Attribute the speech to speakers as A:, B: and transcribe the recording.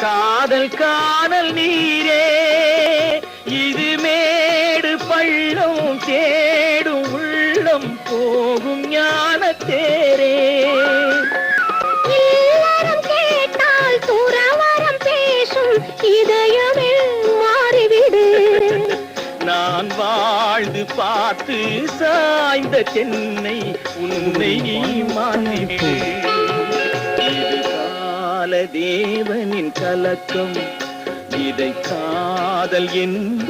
A: காதல் காணல் நீரே இது மேடு பள்ளம் தேடும் உள்ளம் போகும் ஞான தேரே.
B: இல்லறம் கேட்டால் துறவறம் பேசும் இதயமே மாறிவிடு.
A: நான் வாழ்ந்து பார்த்து சாய்ந்த சென்னை உன்னை நீ மாற்றிவிடு. இது கால தேவனின் கலக்கம், இதை காதல் என்ப